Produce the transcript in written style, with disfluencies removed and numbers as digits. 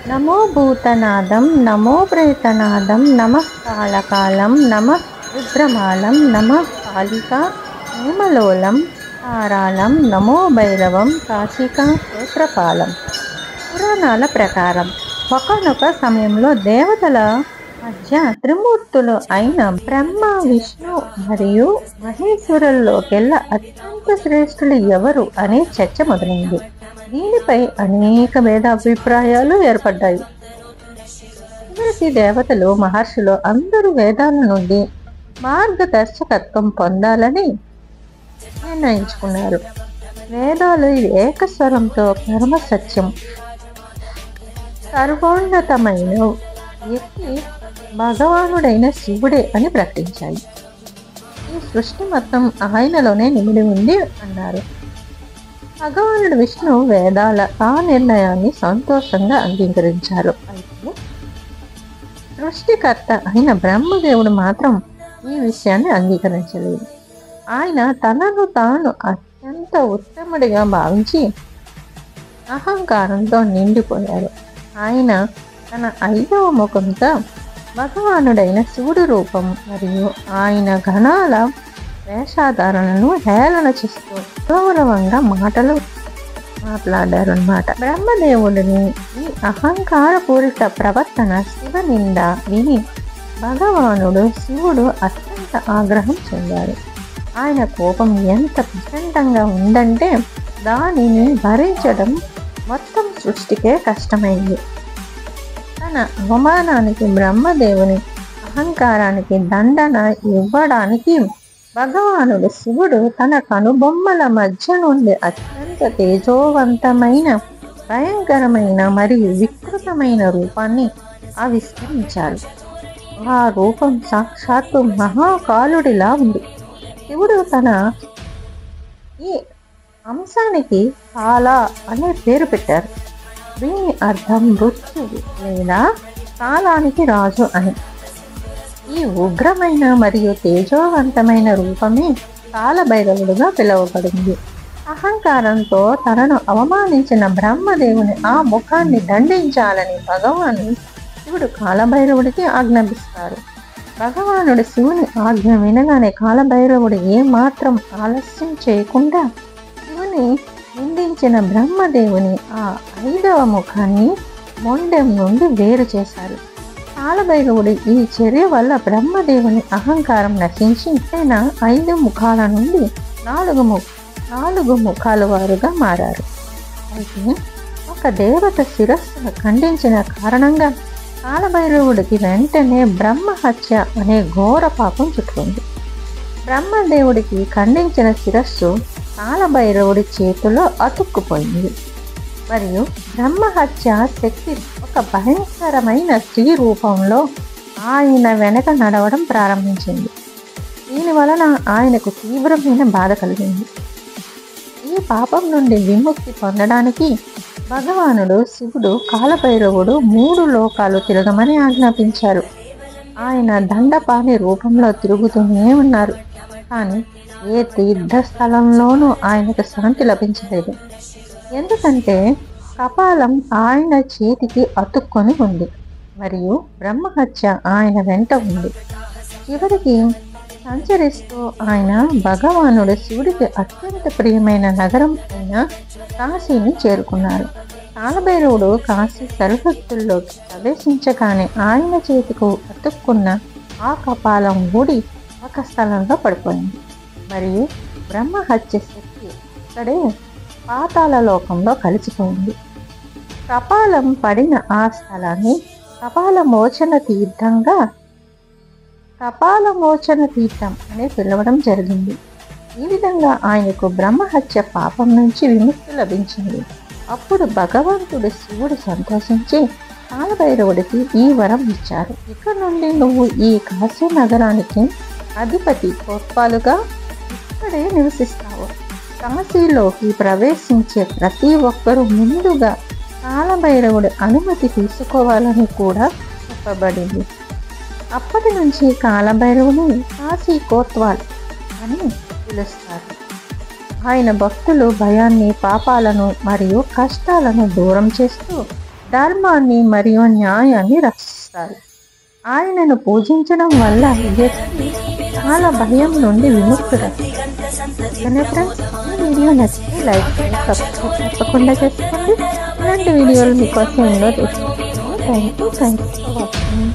నమో భూతనాదం నమో ప్రేతనాదం నమః కాళకాలం నమః రుద్రమాలం నమః కాళికా నేమలోలం తారాళం నమో భైరవం కాశికా స్తోత్రపాలం. పురాణాల ప్రకారం ఒకనొక సమయంలో దేవతల మధ్య త్రిమూర్తులు అయిన బ్రహ్మ, విష్ణు మరియు మహేశ్వరుల్లోకెల్లా అత్యంత శ్రేష్ఠులు ఎవరు అనే చర్చ మొదలైంది. దీనిపై అనేక భేదాభిప్రాయాలు ఏర్పడ్డాయి. చివరికి దేవతలు, మహర్షులు అందరూ వేదాల నుండి మార్గదర్శకత్వం పొందాలని నిర్ణయించుకున్నారు. వేదాలు ఏకస్వరంతో పరమ సత్యం, సర్వోన్నతమైన వ్యక్తి భగవానుడైన శివుడే అని ప్రకటించాయి. ఈ సృష్టి మొత్తం ఆయనలోనే నిమిడి ఉంది అన్నారు. భగవానుడు విష్ణు వేదాల ఆ నిర్ణయాన్ని సంతోషంగా అంగీకరించారు. అయితే సృష్టికర్త అయిన బ్రహ్మదేవుడు మాత్రం ఈ విషయాన్ని అంగీకరించలేదు. ఆయన తనను తాను అత్యంత ఉత్తముడిగా భావించి అహంకారంతో నిండిపోయారు. ఆయన తన 5వ ముఖంతో భగవానుడైన శివుడి రూపం మరియు ఆయన గణాల వేషధారణను హేళన చేస్తూ గౌరవంగా మాటలు మాట్లాడారు అన్నమాట. బ్రహ్మదేవుడిని ఈ అహంకారపూరిత ప్రవర్తన శివ నింద విని భగవానుడు శివుడు అత్యంత ఆగ్రహం చెందారు. ఆయన కోపం ఎంత ప్రచండంగా ఉందంటే దానిని భరించడం మొత్తం సృష్టికే కష్టమైంది. తన అవమానానికి, బ్రహ్మదేవుని అహంకారానికి దండన ఇవ్వడానికి భగవానుడు శివుడు తన కనుబొమ్మల మధ్య నుండి అత్యంత తేజోవంతమైన, భయంకరమైన మరియు వికృతమైన రూపాన్ని ఆవిష్కరించారు. ఆ రూపం సాక్షాత్తు మహాకాలుడిలా ఉంది. శివుడు తన ఈ అంశానికి కాల అనే పేరు పెట్టారు. దీని అర్థం మృత్యువు లేదా కాలానికి రాజు అని. ఈ ఉగ్రమైన మరియు తేజోవంతమైన రూపమే కాలభైరవుడుగా పిలువబడింది. అహంకారంతో తనను అవమానించిన బ్రహ్మదేవుని ఆ ముఖాన్ని దండించాలని భగవాను శివుడు కాలభైరవుడికి ఆజ్ఞాపిస్తారు. భగవానుడు శివుని ఆజ్ఞ వినగానే కాలభైరవుడు ఏమాత్రం ఆలస్యం చేయకుండా శివుని నిందించిన బ్రహ్మదేవుని ఆ 5వ ముఖాన్ని మొండెం నుండి వేరు చేశారు. కాలభైరవుడి ఈ చర్య వల్ల బ్రహ్మదేవుని అహంకారం నశించి ఆయన 5 ముఖాల నుండి 4 ముఖాల వారుగా మారారు. అయితే ఒక దేవత శిరస్సును ఖండించిన కారణంగా కాలభైరవుడికి వెంటనే బ్రహ్మహత్య అనే ఘోర పాపం చుట్టుకుంది. బ్రహ్మదేవుడికి ఖండించిన శిరస్సు కాలభైరవుడి చేతిలో అతుక్కుపోయింది మరియు బ్రహ్మహత్య శక్తి ఒక భయంకరమైన స్త్రీ రూపంలో ఆయన వెనక నడవడం ప్రారంభించింది. దీని వలన ఆయనకు తీవ్రమైన బాధ కలిగింది. ఈ పాపం నుండి విముక్తి పొందడానికి భగవానుడు శివుడు కాలభైరవుడు 3 లోకాలు తిరగమని ఆజ్ఞాపించారు. ఆయన దండపాణి రూపంలో తిరుగుతూనే ఉన్నారు. కానీ ఏ తీర్థ స్థలంలోనూ ఆయనకు శాంతి లభించలేదు. ఎందుకంటే కపాలం ఆయన చేతికి అతుక్కొని ఉంది మరియు బ్రహ్మహత్య ఆయన వెంట ఉంది. చివరికి సంచరిస్తూ ఆయన భగవానుడు శివుడికి అత్యంత ప్రియమైన నగరం అయిన కాశీని చేరుకున్నారు. కాలభైరవుడు కాశీ సరిహద్దుల్లోకి ప్రవేశించగానే ఆయన చేతికి అతుక్కున్న ఆ కపాలం ఊడి ఒక స్థలంలో పడిపోయింది మరియు బ్రహ్మహత్య శక్తి అక్కడే పాతాళ లోకంలో కలిసిపోయింది. కపాలం పడిన ఆ స్థలాన్ని కపాలమోచన తీర్థం అని పిలవడం జరిగింది. ఈ విధంగా ఆయనకు బ్రహ్మహత్య పాపం నుంచి విముక్తి లభించింది. అప్పుడు భగవంతుడు శివుడు సంతోషించి కాలభైరవుడికి ఈ వరం ఇచ్చారు. ఇక నుండి నువ్వు ఈ కాశీ నగరానికి అధిపతి, కోత్పాలుగా ఇక్కడే నివసిస్తావు. కాశీలోకి ప్రవేశించే ప్రతి ఒక్కరూ ముందుగా కాలభైరవుడి అనుమతి తీసుకోవాలని కూడా చెప్పబడింది. అప్పటి నుంచి కాలభైరవుని కాశీ కోత్వాల్ అని పిలుస్తారు. ఆయన భక్తులు భయాన్ని, పాపాలను మరియు కష్టాలను దూరం చేస్తూ ధర్మాన్ని మరియు న్యాయాన్ని రక్షిస్తారు. ఆయనను పూజించడం వల్ల వ్యక్తి చాలా భయం నుండి విముక్తుడవుతాడు. ఫ్రెండ్స్, ఈ వీడియో నచ్చితే లైక్ సబ్స్క్రైబ్ తప్పకుండా చేసుకోండి. ఇలాంటి వీడియోలు మీకోసం ఎన్నో తీసుకుంటాను. Thank you for watching.